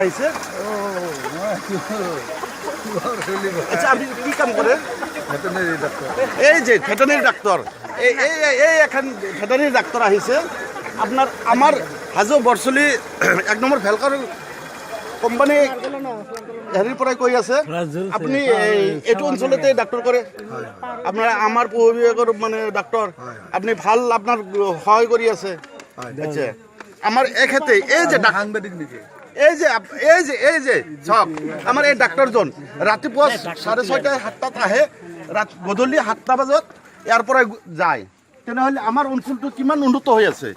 আচ্ছা আপনি কি কাম করেন? এই যে ভেটেনারি ডাক্তার, এই এখন ভেটেনারি ডাক্তার আহিছে আপনার আমার হাজো বরচলি 1 নম্বর ভেলকার কোম্পানী হেৰিৰ পৰাই কৈ আছে আপুনি এইটো অঞ্চলতে ডাক্তাৰ কৰে আপোনাৰ আমাৰ পৌৰ বিভাগৰ মানে ডাক্তাৰ আপুনি ভাল আপোনাৰ সহায় কৰি আছে। আচ্ছা আমাৰ এখেতে এই যে সাংবাদিক নেকি এই যে চাওক আমাৰ এই ডাক্তাৰজন ৰাতিপুৱা 6:30 7টাত আহে গধূলি 7টা বজাত ইয়াৰ পৰা যায় তেনেহ'লে আমাৰ অঞ্চলটো কিমান উন্নত হৈ আছে?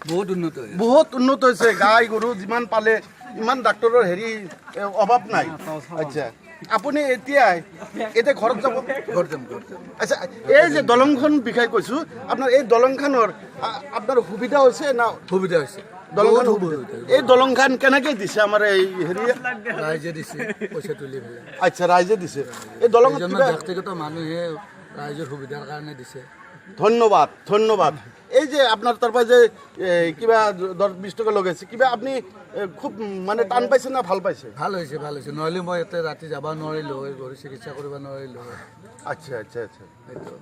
বহুত উন্নত হৈছে। গাই গৰু যিমান পালে ইমান ডাক্তৰৰ হেৰি অভাৱ নাই। আচ্ছা আপুনি এতিয়া ঘৰত যাব? আচ্ছা এই যে দলংখন বিষয়ে কৈছোঁ আপোনাৰ এই দলংখনৰ আপোনাৰ সুবিধা হৈছে না? সুবিধা হৈছে। এই দলংখন কেনেকৈ দিছে আমাৰ এই হেৰি? ৰাইজে দিছে পইচা তুলি পেলাই। আচ্ছা ৰাইজে দিছে। এই দলংখন ব্যক্তিগত মানুহে ৰাইজৰ সুবিধাৰ কাৰণে দিছে। ধন্যবাদ ধন্যবাদ। এই যে আপোনাৰ তাৰপৰা যে কিবা 10-20 টকা লগাইছে কিবা আপুনি খুব মানে টান পাইছে না ভাল পাইছে? ভাল হৈছে ভাল হৈছে, নহ'লে মই ইয়াতে ৰাতি যাব নোৱাৰিলোঁ হয়, গৰু চিকিৎসা কৰিব নোৱাৰিলোঁ হয়। আচ্ছা আচ্ছা আচ্ছা সেইটো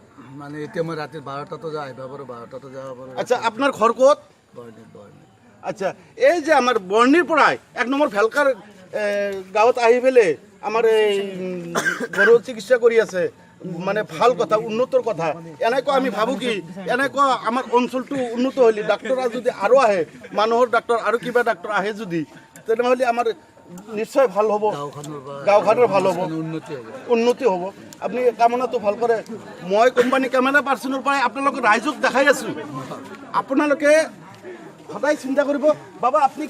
মানে এতিয়া মই ৰাতি 12টাতো আহিব পাৰোঁ, 12টাতো যাব পাৰোঁ। আচ্ছা আপোনাৰ ঘৰ ক'ত? বৰ্ণি। আচ্ছা এই যে আমাৰ বৰ্ণিৰ পৰাই 1 নম্বৰ ভেলকাৰ গাঁৱত আহি পেলাই আমাৰ এই গৰু চিকিৎসা কৰি আছে মানে ভাল কথা, উন্নতৰ কথা। এনেকুৱা আমি ভাবোঁ কি এনেকুৱা আমাৰ অঞ্চলটো উন্নত হ'লে ডাক্তৰ যদি আৰু আহে মানুহৰ ডাক্তৰ আৰু কিবা ডাক্তৰ আহে যদি তেনেহ'লে আমাৰ নিশ্চয় ভাল হ'ব, গাঁওখনৰ ভাল হ'ব, উন্নতি হ'ব। আপুনি কামনাটো ভাল কৰে। মই কোম্পানী কেমেৰা পাৰ্চনৰ পৰাই আপোনালোকে ৰাইজক দেখাই আছোঁ। আপোনালোকে সদায় চিন্তা কৰিব বাবা আপুনি